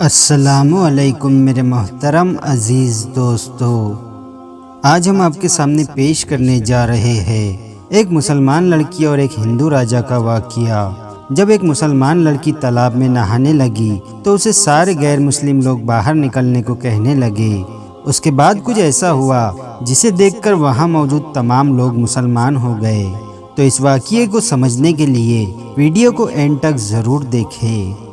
अस्सलामु अलैकुम मेरे मोहतरम अज़ीज़ दोस्तों, आज हम आपके सामने पेश करने जा रहे हैं एक मुसलमान लड़की और एक हिंदू राजा का वाक़या। जब एक मुसलमान लड़की तालाब में नहाने लगी तो उसे सारे गैर मुस्लिम लोग बाहर निकलने को कहने लगे। उसके बाद कुछ ऐसा हुआ जिसे देखकर वहाँ मौजूद तमाम लोग मुसलमान हो गए। तो इस वाक़ये को समझने के लिए वीडियो को एंड तक ज़रूर देखें।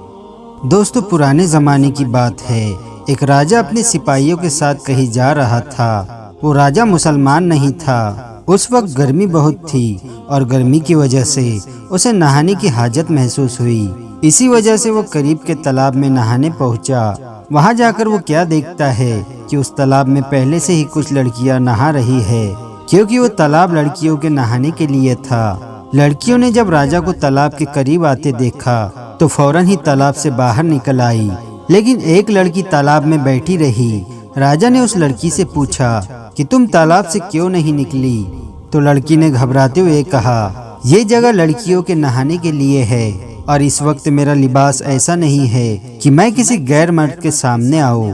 दोस्तों, पुराने ज़माने की बात है। एक राजा अपने सिपाहियों के साथ कहीं जा रहा था। वो राजा मुसलमान नहीं था। उस वक्त गर्मी बहुत थी और गर्मी की वजह से उसे नहाने की हाजत महसूस हुई। इसी वजह से वो करीब के तालाब में नहाने पहुंचा। वहां जाकर वो क्या देखता है कि उस तालाब में पहले से ही कुछ लड़कियां नहा रही है, क्योंकि वो तालाब लड़कियों के नहाने के लिए था। लड़कियों ने जब राजा को तालाब के करीब आते देखा तो फौरन ही तालाब से बाहर निकल आई, लेकिन एक लड़की तालाब में बैठी रही। राजा ने उस लड़की से पूछा कि तुम तालाब से क्यों नहीं निकली? तो लड़की ने घबराते हुए कहा, ये जगह लड़कियों के नहाने के लिए है और इस वक्त मेरा लिबास ऐसा नहीं है कि मैं किसी गैर मर्द के सामने आऊं।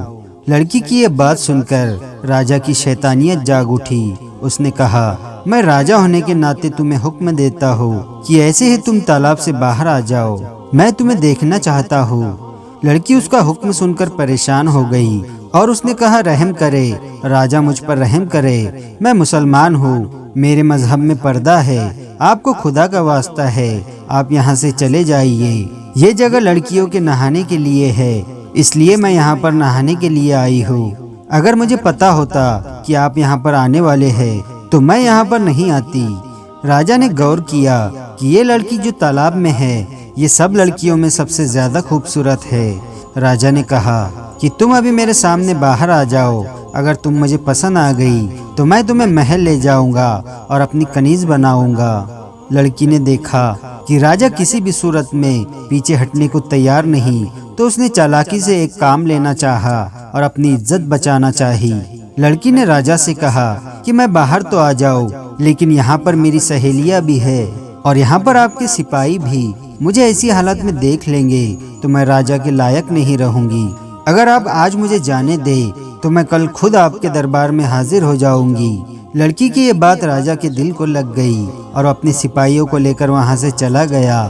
लड़की की यह बात सुनकर राजा की शैतानियत जाग उठी। उसने कहा, मैं राजा होने के नाते तुम्हें हुक्म देता हूँ कि ऐसे ही तुम तालाब से बाहर आ जाओ, मैं तुम्हें देखना चाहता हूँ। लड़की उसका हुक्म सुनकर परेशान हो गई और उसने कहा, रहम करे राजा, मुझ पर रहम करे। मैं मुसलमान हूँ, मेरे मजहब में पर्दा है, आपको खुदा का वास्ता है, आप यहाँ से चले जाइए। ये जगह लड़कियों के नहाने के लिए है, इसलिए मैं यहाँ पर नहाने के लिए आई हूँ। अगर मुझे पता होता कि आप यहाँ पर आने वाले हैं तो मैं यहाँ पर नहीं आती। राजा ने गौर किया कि ये लड़की जो तालाब में है ये सब लड़कियों में सबसे ज्यादा खूबसूरत है। राजा ने कहा कि तुम अभी मेरे सामने बाहर आ जाओ। अगर तुम मुझे पसंद आ गई तो मैं तुम्हें महल ले जाऊंगा और अपनी कनीज बनाऊंगा। लड़की ने देखा कि राजा किसी भी सूरत में पीछे हटने को तैयार नहीं, तो उसने चालाकी से एक काम लेना चाहा और अपनी इज्जत बचाना चाही। लड़की ने राजा से कहा कि मैं बाहर तो आ जाऊं, लेकिन यहाँ पर मेरी सहेलियाँ भी है और यहाँ पर आपके सिपाही भी मुझे ऐसी हालत में देख लेंगे तो मैं राजा के लायक नहीं रहूंगी। अगर आप आज मुझे जाने दे तो मैं कल खुद आपके दरबार में हाजिर हो जाऊंगी। लड़की की ये बात राजा के दिल को लग गई और अपने सिपाहियों को लेकर वहाँ से चला गया।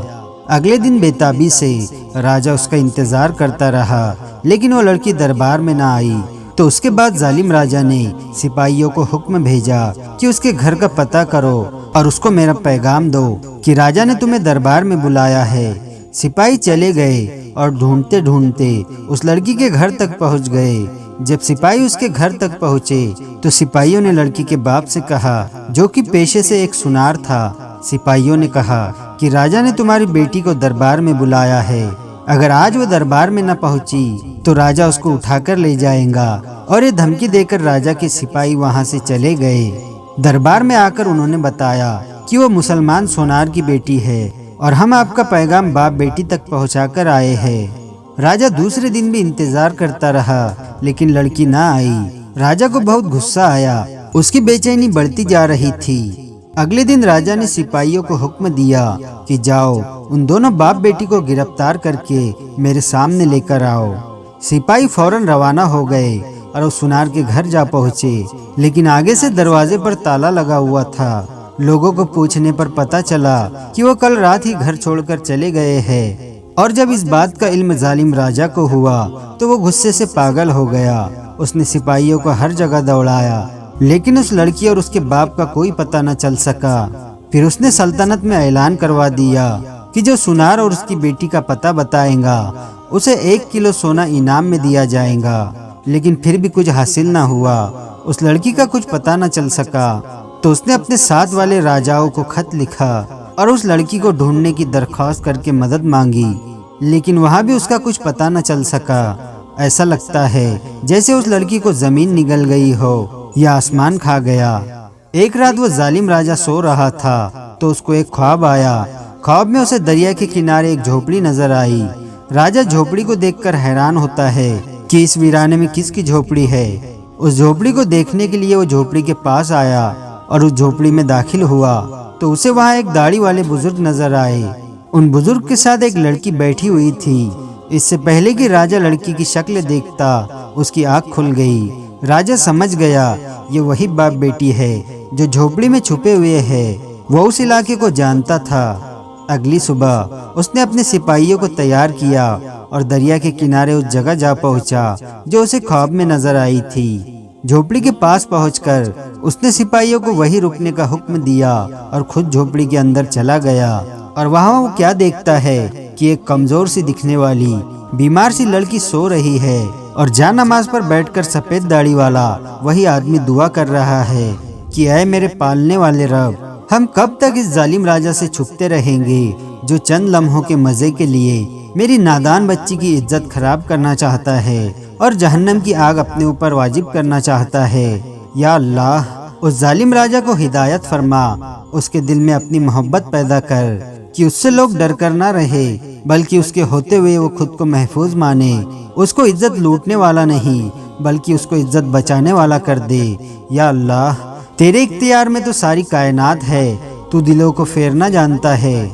अगले दिन बेताबी से राजा उसका इंतजार करता रहा, लेकिन वो लड़की दरबार में ना आई। तो उसके बाद जालिम राजा ने सिपाहियों को हुक्म भेजा कि उसके घर का पता करो और उसको मेरा पैगाम दो कि राजा ने तुम्हें दरबार में बुलाया है। सिपाही चले गए और ढूंढते ढूंढते उस लड़की के घर तक पहुंच गए। जब सिपाही उसके घर तक पहुंचे तो सिपाहियों ने लड़की के बाप से कहा, जो कि पेशे से एक सुनार था। सिपाहियों ने कहा कि राजा ने तुम्हारी बेटी को दरबार में बुलाया है, अगर आज वो दरबार में न पहुंची तो राजा उसको उठाकर ले जाएगा। और ये धमकी देकर राजा के सिपाही वहां से चले गए। दरबार में आकर उन्होंने बताया कि वो मुसलमान सोनार की बेटी है और हम आपका पैगाम बाप बेटी तक पहुंचाकर आए हैं। राजा दूसरे दिन भी इंतजार करता रहा, लेकिन लड़की ना आई। राजा को बहुत गुस्सा आया, उसकी बेचैनी बढ़ती जा रही थी। अगले दिन राजा ने सिपाहियों को हुक्म दिया कि जाओ, उन दोनों बाप बेटी को गिरफ्तार करके मेरे सामने लेकर आओ। सिपाही फौरन रवाना हो गए और उस सुनार के घर जा पहुँचे, लेकिन आगे से दरवाजे पर ताला लगा हुआ था। लोगों को पूछने पर पता चला कि वो कल रात ही घर छोड़कर चले गए हैं। और जब इस बात का इल्म जालिम राजा को हुआ तो वो गुस्से से पागल हो गया। उसने सिपाहियों को हर जगह दौड़ाया, लेकिन उस लड़की और उसके बाप का कोई पता न चल सका। फिर उसने सल्तनत में ऐलान करवा दिया कि जो सुनार और उसकी बेटी का पता बताएगा उसे 1 किलो सोना इनाम में दिया जाएगा। लेकिन फिर भी कुछ हासिल ना हुआ, उस लड़की का कुछ पता न चल सका। तो उसने अपने साथ वाले राजाओं को खत लिखा और उस लड़की को ढूंढने की दरख्वास्त करके मदद मांगी, लेकिन वहाँ भी उसका कुछ पता न चल सका। ऐसा लगता है जैसे उस लड़की को जमीन निगल गई हो या आसमान खा गया। एक रात वो जालिम राजा सो रहा था तो उसको एक ख्वाब आया। ख्वाब में उसे दरिया के किनारे एक झोपड़ी नजर आई। राजा झोपड़ी को देखकर हैरान होता है कि इस वीराने में किसकी झोपड़ी है। उस झोपड़ी को देखने के लिए वो झोपड़ी के पास आया और उस झोपड़ी में दाखिल हुआ तो उसे वहाँ एक दाढ़ी वाले बुजुर्ग नजर आए। उन बुजुर्ग के साथ एक लड़की बैठी हुई थी। इससे पहले कि राजा लड़की की शक्ल देखता उसकी आंख खुल गई। राजा समझ गया ये वही बाप बेटी है जो झोपड़ी में छुपे हुए है। वो उस इलाके को जानता था। अगली सुबह उसने अपने सिपाहियों को तैयार किया और दरिया के किनारे उस जगह जा पहुंचा जो उसे ख्वाब में नजर आई थी। झोपड़ी के पास पहुंचकर उसने सिपाहियों को वहीं रुकने का हुक्म दिया और खुद झोपड़ी के अंदर चला गया। और वहां वो क्या देखता है कि एक कमजोर सी दिखने वाली बीमार सी लड़की सो रही है और जा नमाज पर बैठकर सफेद दाढ़ी वाला वही आदमी दुआ कर रहा है कि ऐ मेरे पालने वाले रब, हम कब तक इस जालिम राजा से छुपते रहेंगे जो चंद लम्हों के मजे के लिए मेरी नादान बच्ची की इज्जत खराब करना चाहता है और जहन्नम की आग अपने ऊपर वाजिब करना चाहता है। या अल्लाह, उस जालिम राजा को हिदायत फरमा, उसके दिल में अपनी मोहब्बत पैदा कर कि उससे लोग डर कर ना रहे बल्कि उसके होते हुए वो खुद को महफूज माने। उसको इज्जत लूटने वाला नहीं बल्कि उसको इज्जत बचाने वाला कर दे। या अल्लाह, तेरे इख्तियार में तो सारी कायनात है, तू दिलों को फेरना जानता है।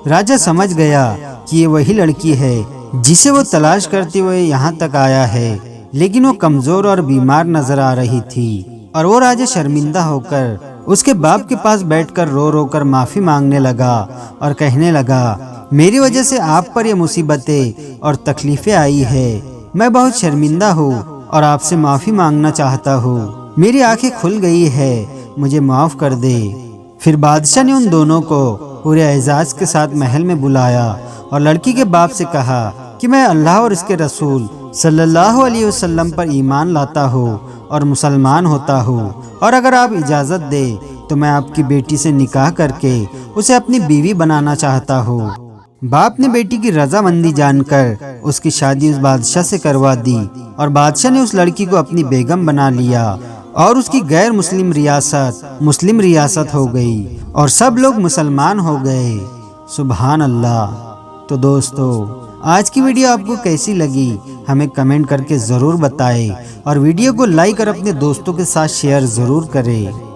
राजा समझ गया कि ये वही लड़की है जिसे वो तलाश करते हुए यहाँ तक आया है, लेकिन वो कमजोर और बीमार नजर आ रही थी। और वो राजा शर्मिंदा होकर उसके बाप के पास बैठकर रो रो कर माफी मांगने लगा और कहने लगा, मेरी वजह से आप पर ये मुसीबतें और तकलीफें आई है। मैं बहुत शर्मिंदा हूँ और आपसे माफी मांगना चाहता हूँ। मेरी आंखें खुल गई है, मुझे माफ कर दे। फिर बादशाह ने उन दोनों को पूरे एजाज के साथ महल में बुलाया और लड़की के बाप से कहा कि मैं अल्लाह और इसके रसूल सल्लल्लाहु अलैहि वसल्लम पर ईमान लाता हूँ और मुसलमान होता हूँ, और अगर आप इजाज़त दे तो मैं आपकी बेटी से निकाह करके उसे अपनी बीवी बनाना चाहता हूँ। बाप ने बेटी की रजामंदी जानकर उसकी शादी उस बादशाह से करवा दी और बादशाह ने उस लड़की को अपनी बेगम बना लिया और उसकी गैर मुस्लिम रियासत हो गई और सब लोग मुसलमान हो गए। सुभान अल्लाह। तो दोस्तों, आज की वीडियो आपको कैसी लगी हमें कमेंट करके ज़रूर बताएं और वीडियो को लाइक और अपने दोस्तों के साथ शेयर ज़रूर करें।